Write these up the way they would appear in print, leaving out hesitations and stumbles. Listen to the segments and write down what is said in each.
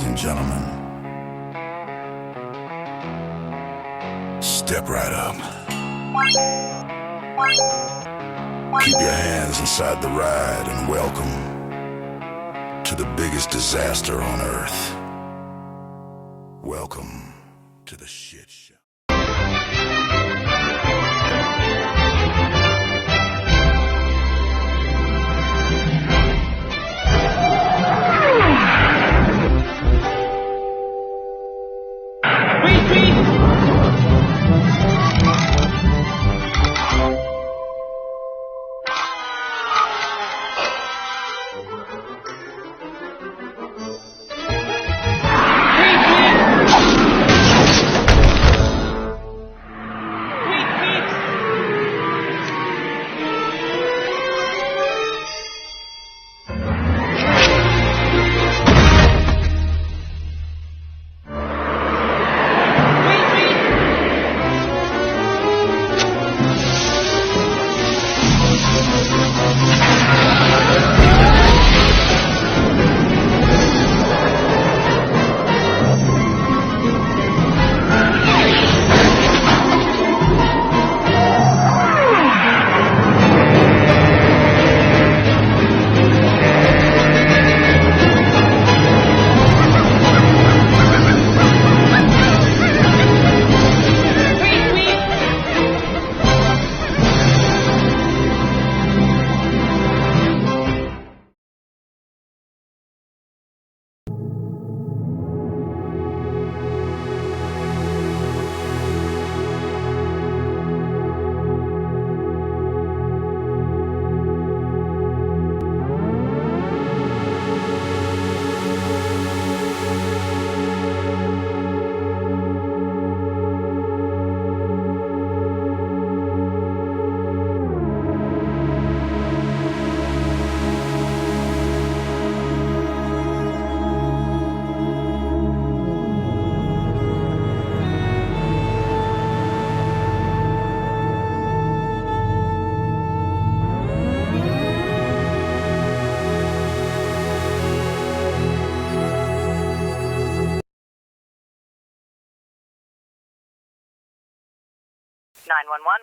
and gentlemen, step right up. Keep your hands inside the ride and welcome to the biggest disaster on Earth. Welcome to the shit show.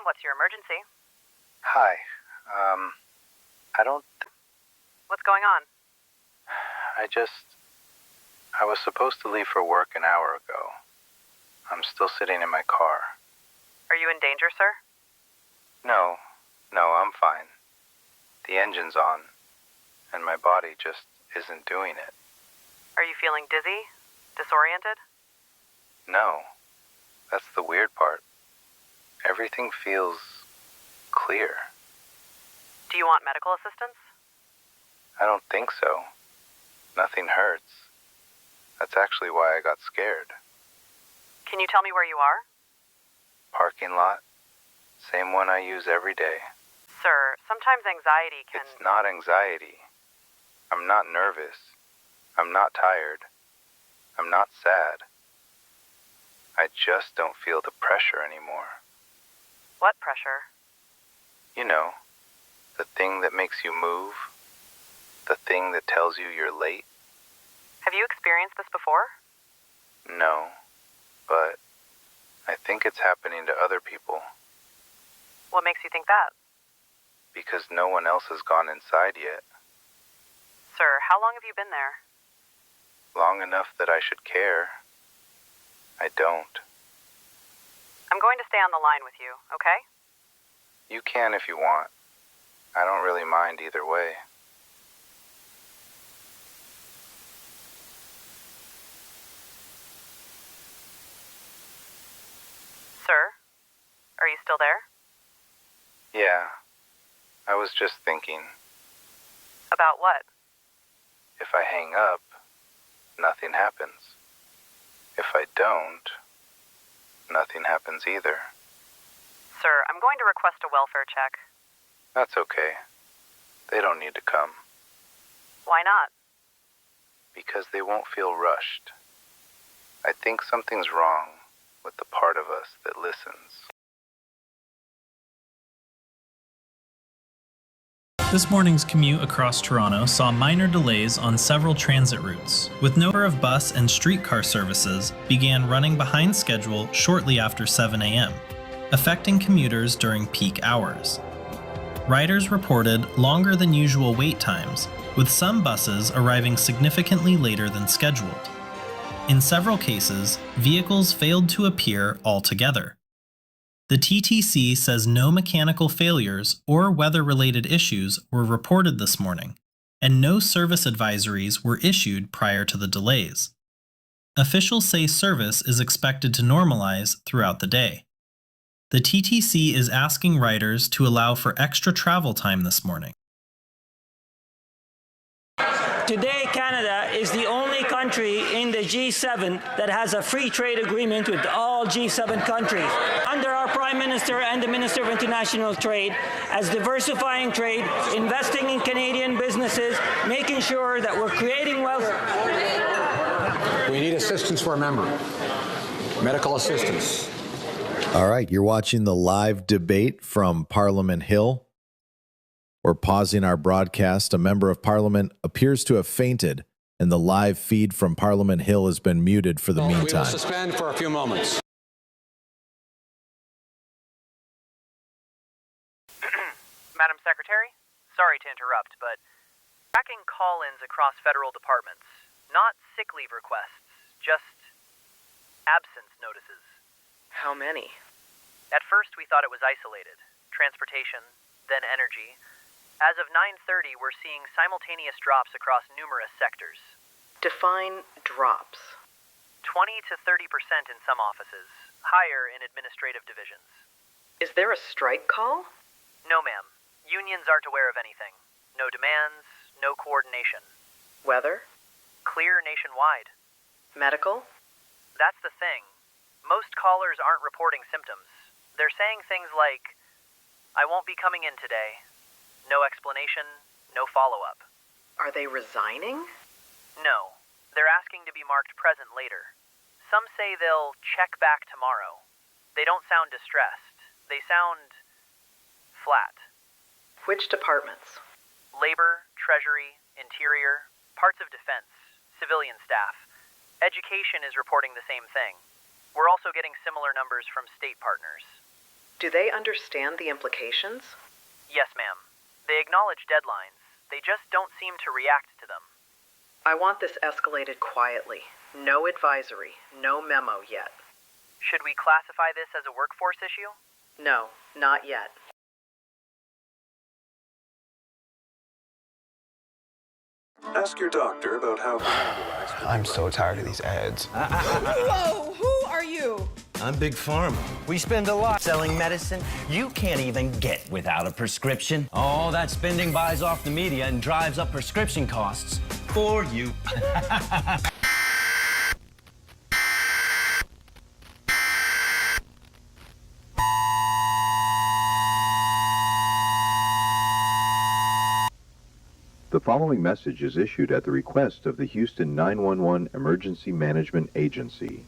What's your emergency? Hi. What's going on? I was supposed to leave for work an hour ago. I'm still sitting in my car. Are you in danger, sir? No, I'm fine. The engine's on, and my body just isn't doing it. Are you feeling dizzy? Disoriented? No, that's the weird part. Everything feels clear. Do you want medical assistance? I don't think so. Nothing hurts. That's actually why I got scared. Can you tell me where you are? Parking lot. Same one I use every day. Sir, sometimes anxiety can... It's not anxiety. I'm not nervous. I'm not tired. I'm not sad. I just don't feel the pressure anymore. What pressure? You know, the thing that makes you move. The thing that tells you you're late. Have you experienced this before? No, but I think it's happening to other people. What makes you think that? Because no one else has gone inside yet. Sir, how long have you been there? Long enough that I should care. I don't. I'm going to stay on the line with you, okay? You can if you want. I don't really mind either way. Sir, are you still there? Yeah, I was just thinking. About what? If I hang up, nothing happens. If I don't, nothing happens either. Sir, I'm going to request a welfare check. That's okay. They don't need to come. Why not? Because they won't feel rushed. I think something's wrong with the part of us that listens. This morning's commute across Toronto saw minor delays on several transit routes, with no number of bus and streetcar services began running behind schedule shortly after 7 a.m., affecting commuters during peak hours. Riders reported longer than usual wait times, with some buses arriving significantly later than scheduled. In several cases, vehicles failed to appear altogether. The TTC says no mechanical failures or weather-related issues were reported this morning, and no service advisories were issued prior to the delays. Officials say service is expected to normalize throughout the day. The TTC is asking riders to allow for extra travel time this morning. Today, Canada is the only country in the G7 that has a free trade agreement with all G7 countries. Under our Prime Minister and the Minister of International Trade, as diversifying trade, investing in Canadian businesses, making sure that we're creating wealth. We need assistance for a member. Medical assistance. All right, you're watching the live debate from Parliament Hill. We're pausing our broadcast. A member of Parliament appears to have fainted, and the live feed from Parliament Hill has been muted for the meantime. We will suspend for a few moments. Madam Secretary, sorry to interrupt, but tracking call-ins across federal departments, not sick leave requests, just absence notices. How many? At first we thought it was isolated, transportation, then energy. As of 9:30, we're seeing simultaneous drops across numerous sectors. Define drops. 20 to 30% in some offices, higher in administrative divisions. Is there a strike call? No, ma'am. Unions aren't aware of anything. No demands, no coordination. Weather? Clear nationwide. Medical? That's the thing. Most callers aren't reporting symptoms. They're saying things like, "I won't be coming in today." No explanation, no follow-up. Are they resigning? No. They're asking to be marked present later. Some say they'll check back tomorrow. They don't sound distressed. They sound flat. Which departments? Labor, Treasury, Interior, parts of defense, civilian staff. Education is reporting the same thing. We're also getting similar numbers from state partners. Do they understand the implications? Yes, ma'am. They acknowledge deadlines. They just don't seem to react to them. I want this escalated quietly. No advisory, no memo yet. Should we classify this as a workforce issue? No, not yet. Ask your doctor about how... I'm so tired of these ads. Whoa, who are you? I'm Big Pharma. We spend a lot selling medicine you can't even get without a prescription. All that spending buys off the media and drives up prescription costs for you. The following message is issued at the request of the Houston 911 Emergency Management Agency.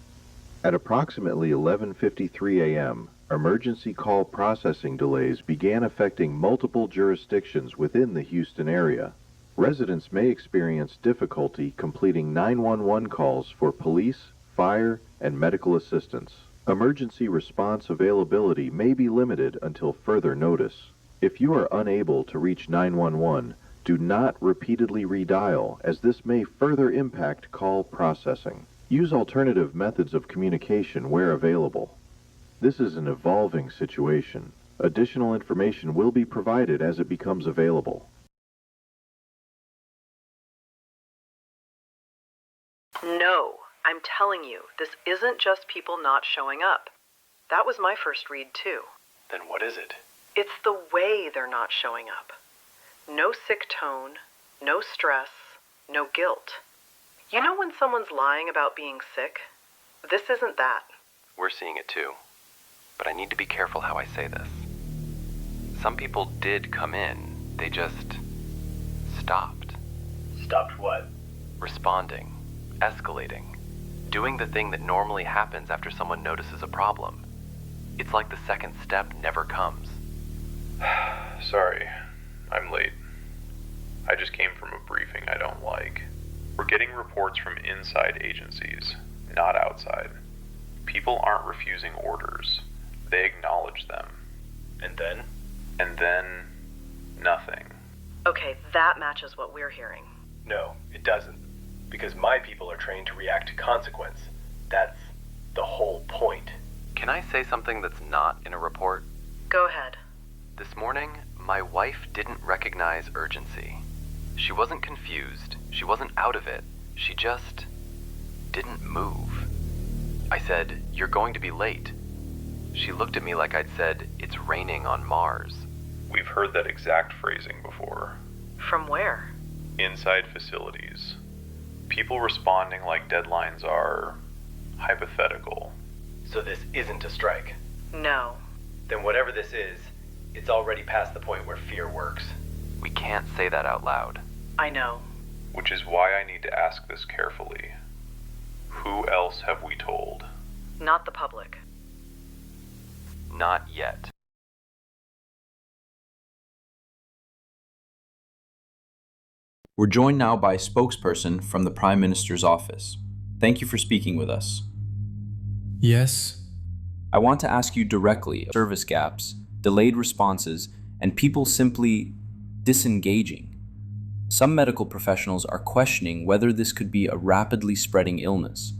At approximately 11:53 a.m., emergency call processing delays began affecting multiple jurisdictions within the Houston area. Residents may experience difficulty completing 911 calls for police, fire, and medical assistance. Emergency response availability may be limited until further notice. If you are unable to reach 911, do not repeatedly redial, as this may further impact call processing. Use alternative methods of communication where available. This is an evolving situation. Additional information will be provided as it becomes available. No, I'm telling you, this isn't just people not showing up. That was my first read, too. Then what is it? It's the way they're not showing up. No sick tone, no stress, no guilt. You know when someone's lying about being sick? This isn't that. We're seeing it too. But I need to be careful how I say this. Some people did come in. They just stopped. Stopped what? Responding. Escalating. Doing the thing that normally happens after someone notices a problem. It's like the second step never comes. Sorry, I'm late. I just came from a briefing I don't like. We're getting reports from inside agencies, not outside. People aren't refusing orders. They acknowledge them. And then? And then, nothing. Okay, that matches what we're hearing. No, it doesn't. Because my people are trained to react to consequence. That's the whole point. Can I say something that's not in a report? Go ahead. This morning, my wife didn't recognize urgency. She wasn't confused. She wasn't out of it. She just didn't move. I said, "You're going to be late." She looked at me like I'd said, "It's raining on Mars." We've heard that exact phrasing before. From where? Inside facilities. People responding like deadlines are hypothetical. So this isn't a strike? No. Then whatever this is, it's already past the point where fear works. We can't say that out loud. I know. Which is why I need to ask this carefully. Who else have we told? Not the public. Not yet. We're joined now by a spokesperson from the Prime Minister's office. Thank you for speaking with us. Yes. I want to ask you directly: service gaps, delayed responses, and people simply disengaging. Some medical professionals are questioning whether this could be a rapidly spreading illness.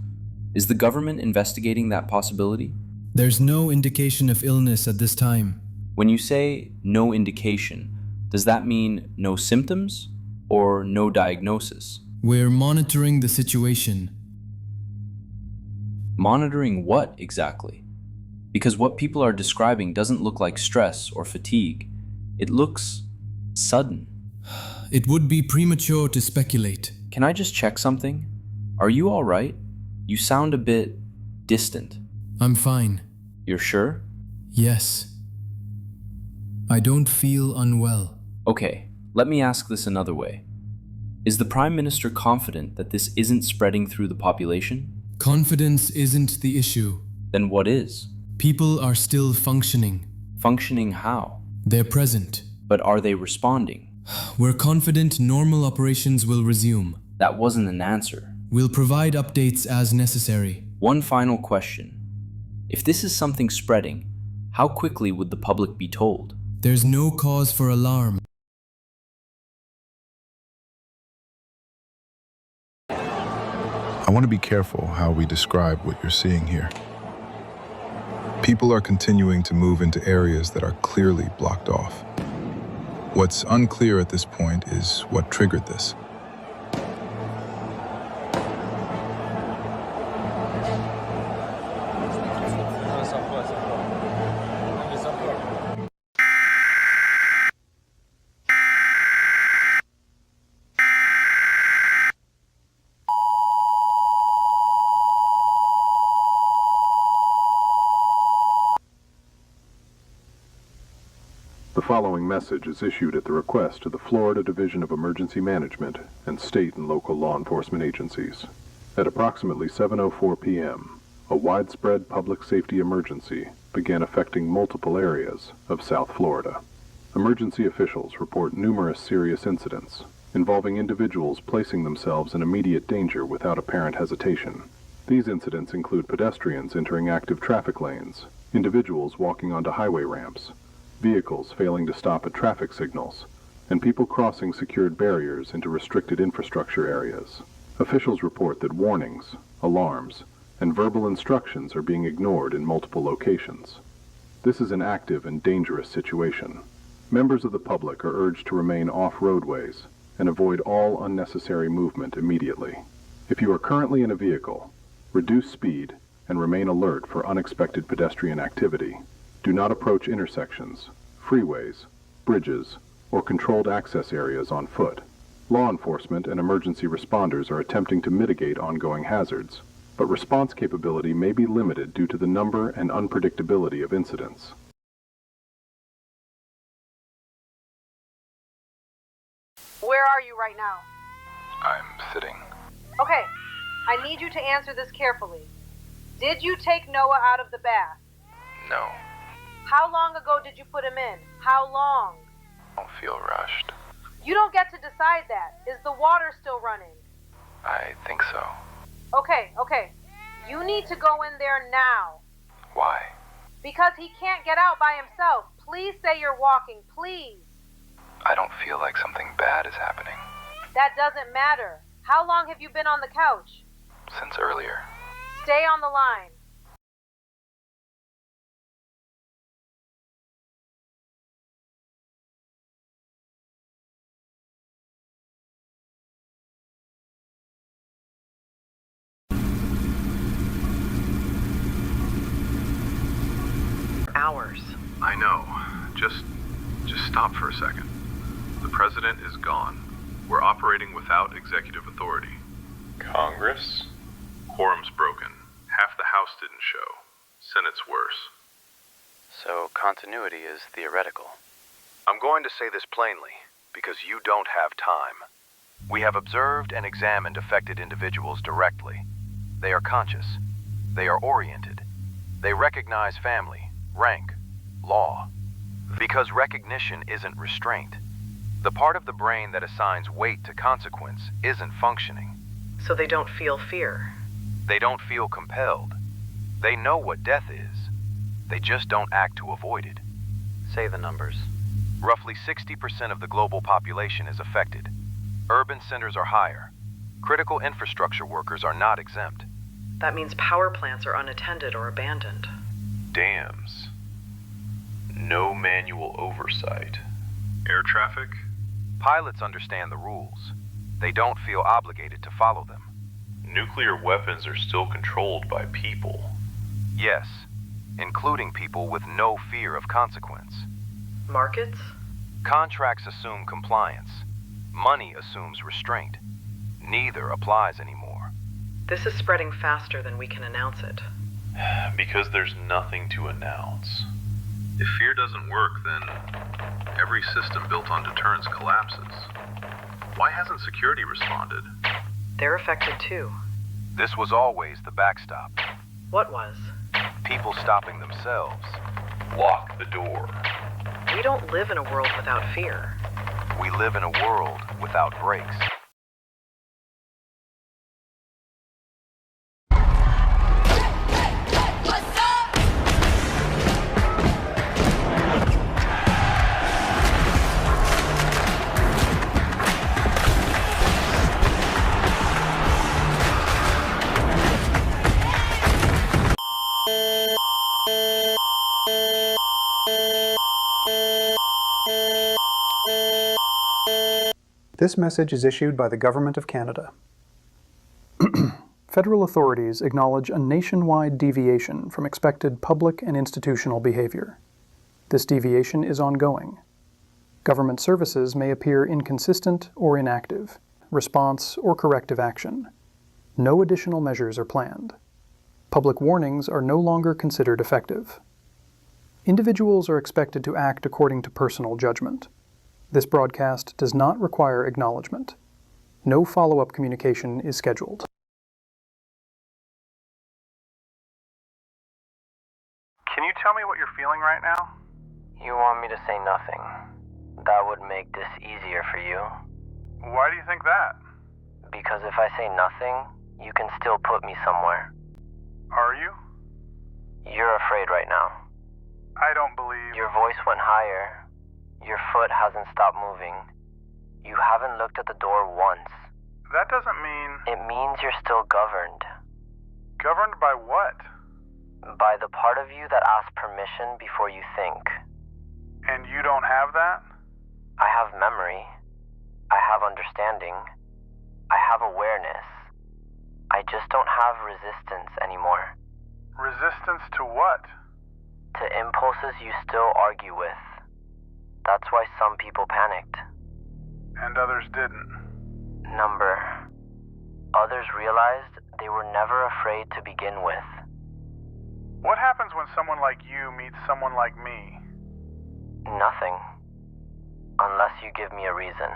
Is the government investigating that possibility? There's no indication of illness at this time. When you say no indication, does that mean no symptoms or no diagnosis? We're monitoring the situation. Monitoring what exactly? Because what people are describing doesn't look like stress or fatigue. It looks sudden. It would be premature to speculate. Can I just check something? Are you all right? You sound a bit distant. I'm fine. You're sure? Yes. I don't feel unwell. Okay, let me ask this another way. Is the Prime Minister confident that this isn't spreading through the population? Confidence isn't the issue. Then what is? People are still functioning. Functioning how? They're present. But are they responding? We're confident normal operations will resume. That wasn't an answer. We'll provide updates as necessary. One final question. If this is something spreading, how quickly would the public be told? There's no cause for alarm. I want to be careful how we describe what you're seeing here. People are continuing to move into areas that are clearly blocked off. What's unclear at this point is what triggered this. The following message is issued at the request of the Florida Division of Emergency Management and state and local law enforcement agencies. At approximately 7:04 p.m., a widespread public safety emergency began affecting multiple areas of South Florida. Emergency officials report numerous serious incidents involving individuals placing themselves in immediate danger without apparent hesitation. These incidents include pedestrians entering active traffic lanes, individuals walking onto highway ramps, vehicles failing to stop at traffic signals, and people crossing secured barriers into restricted infrastructure areas. Officials report that warnings, alarms, and verbal instructions are being ignored in multiple locations. This is an active and dangerous situation. Members of the public are urged to remain off roadways and avoid all unnecessary movement immediately. If you are currently in a vehicle, reduce speed and remain alert for unexpected pedestrian activity. Do not approach intersections, freeways, bridges, or controlled access areas on foot. Law enforcement and emergency responders are attempting to mitigate ongoing hazards, but response capability may be limited due to the number and unpredictability of incidents. Where are you right now? I'm sitting. Okay, I need you to answer this carefully. Did you take Noah out of the bath? No, How long ago did you put him in? How long? I don't feel rushed. You don't get to decide that. Is the water still running? I think so. Okay. You need to go in there now. Why? Because he can't get out by himself. Please say you're walking, please. I don't feel like something bad is happening. That doesn't matter. How long have you been on the couch? Since earlier. Stay on the line. Hours. I know. Just stop for a second. The president is gone. We're operating without executive authority. Congress? Quorum's broken. Half the House didn't show. Senate's worse. So continuity is theoretical. I'm going to say this plainly, because you don't have time. We have observed and examined affected individuals directly. They are conscious. They are oriented. They recognize family, rank, law. Because recognition isn't restraint. The part of the brain that assigns weight to consequence isn't functioning. So they don't feel fear. They don't feel compelled. They know what death is. They just don't act to avoid it. Say the numbers. Roughly 60% of the global population is affected. Urban centers are higher. Critical infrastructure workers are not exempt. That means power plants are unattended or abandoned. Dams. No manual oversight. Air traffic? Pilots understand the rules. They don't feel obligated to follow them. Nuclear weapons are still controlled by people. Yes, including people with no fear of consequence. Markets? Contracts assume compliance. Money assumes restraint. Neither applies anymore. This is spreading faster than we can announce it. Because there's nothing to announce. If fear doesn't work, then every system built on deterrence collapses. Why hasn't security responded? They're affected too. This was always the backstop. What was? People stopping themselves. Lock the door. We don't live in a world without fear. We live in a world without brakes. This message is issued by the Government of Canada. Federal authorities acknowledge a nationwide deviation from expected public and institutional behavior. This deviation is ongoing. Government services may appear inconsistent or inactive, response or corrective action. No additional measures are planned. Public warnings are no longer considered effective. Individuals are expected to act according to personal judgment. This broadcast does not require acknowledgement. No follow-up communication is scheduled. Can you tell me what you're feeling right now? You want me to say nothing. That would make this easier for you. Why do you think that? Because if I say nothing, you can still put me somewhere. Are you? You're afraid right now. I don't believe... Your voice went higher. Your foot hasn't stopped moving. You haven't looked at the door once. That doesn't mean... It means you're still governed. Governed by what? By the part of you that asks permission before you think. And you don't have that? I have memory. I have understanding. I have awareness. I just don't have resistance anymore. Resistance to what? To impulses you still argue with. That's why some people panicked. And others didn't. Number. Others realized they were never afraid to begin with. What happens when someone like you meets someone like me? Nothing. Unless you give me a reason.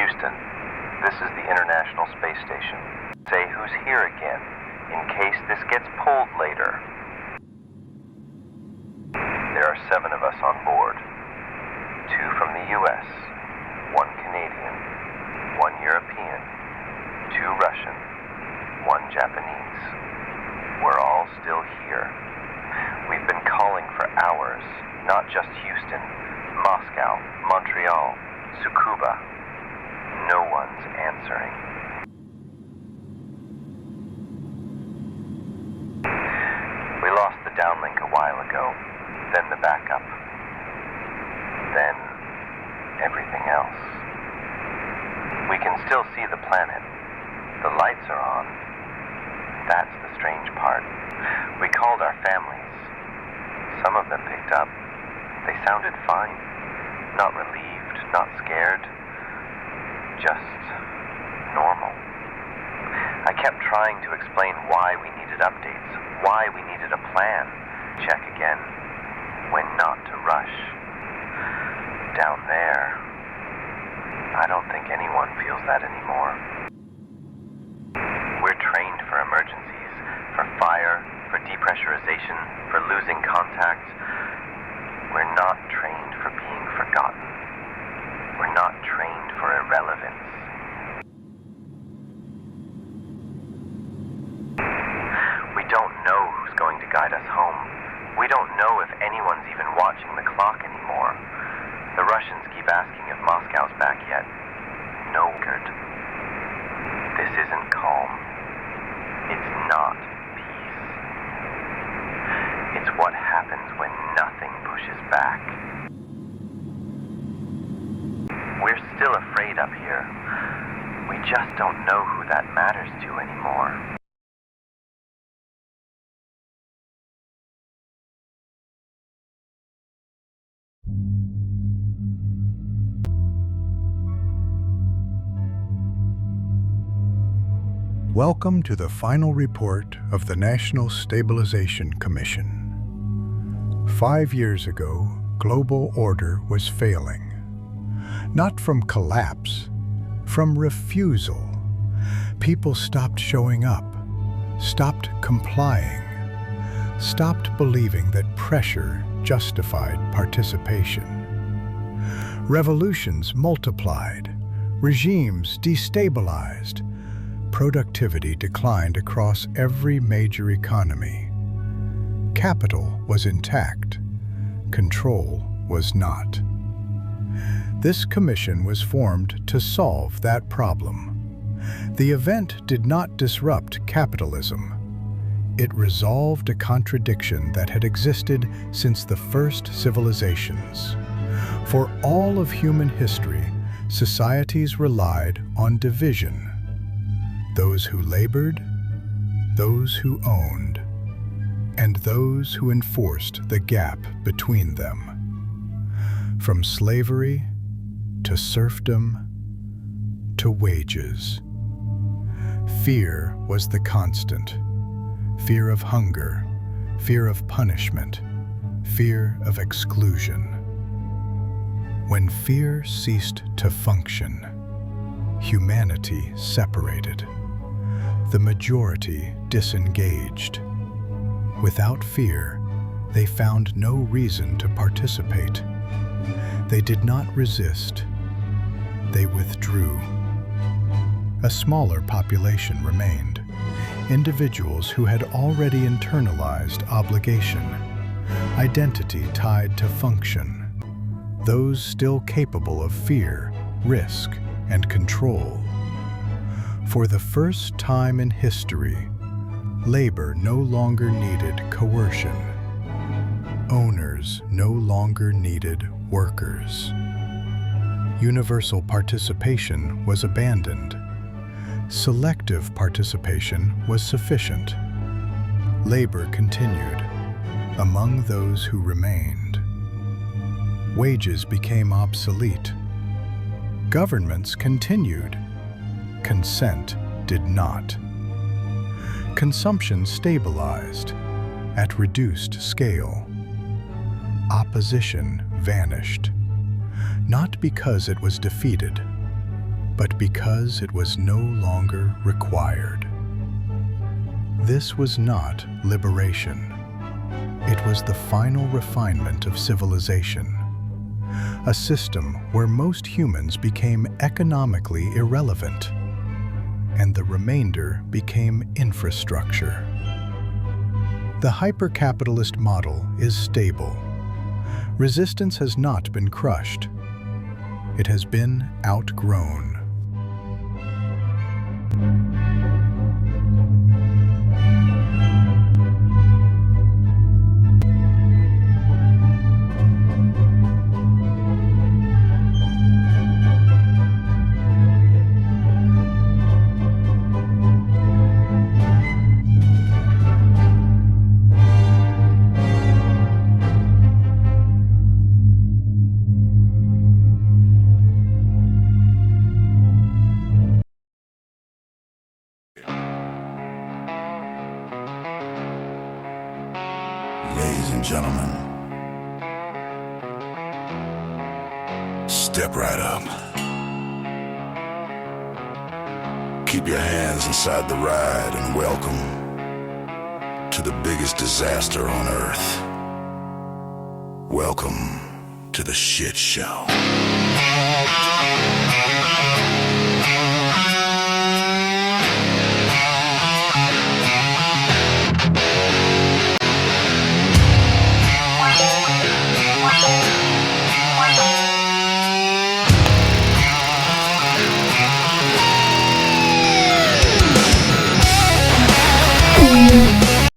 Houston, this is the International Space Station. Say who's here again, in case this gets pulled later. were 7 of us on board. 2 from the U.S., 1 Canadian, 1 European, 2 Russian, 1 Japanese. We're all still here. We've been calling for hours, not just Houston, Moscow, Montreal, Tsukuba. No one's answering. We lost the downlink a while ago, then the backup, then everything else. We can still see the planet. The lights are on. That's the strange part. We called our families. Some of them picked up. They sounded fine. Not relieved, not scared. Just normal. I kept trying to explain why we needed updates, why we needed a plan. Check again. When not to rush. Down there, I don't think anyone feels that anymore. We're trained for emergencies, for fire, for depressurization, for losing contact. We're not trained for being forgotten. We're not trained for irrelevance. We don't know who's going to guide us home. We don't know if anyone's even watching the clock anymore. The Russians keep asking if Moscow's back yet. No, Gert. This isn't calm. It's not peace. It's what happens when nothing pushes back. We're still afraid up here. We just don't know who that matters to anymore. Welcome to the final report of the National Stabilization Commission. 5 years ago, global order was failing. Not from collapse, from refusal. People stopped showing up, stopped complying, stopped believing that pressure justified participation. Revolutions multiplied, regimes destabilized, productivity declined across every major economy. Capital was intact, control was not. This commission was formed to solve that problem. The event did not disrupt capitalism. It resolved a contradiction that had existed since the first civilizations. For all of human history, societies relied on division. Those who labored, those who owned, and those who enforced the gap between them. From slavery to serfdom to wages. Fear was the constant. Fear of hunger, fear of punishment, fear of exclusion. When fear ceased to function, humanity separated. The majority disengaged. Without fear, they found no reason to participate. They did not resist. They withdrew. A smaller population remained, individuals who had already internalized obligation, identity tied to function, those still capable of fear, risk, and control. For the first time in history, labor no longer needed coercion. Owners no longer needed workers. Universal participation was abandoned. Selective participation was sufficient. Labor continued among those who remained. Wages became obsolete. Governments continued. Consent did not. Consumption stabilized at reduced scale. Opposition vanished, not because it was defeated, but because it was no longer required. This was not liberation. It was the final refinement of civilization, a system where most humans became economically irrelevant, and the remainder became infrastructure. The hyper-capitalist model is stable. Resistance has not been crushed. It has been outgrown. Ladies and gentlemen, step right up. Keep your hands inside the ride and welcome to the biggest disaster on Earth. Welcome to the shit show.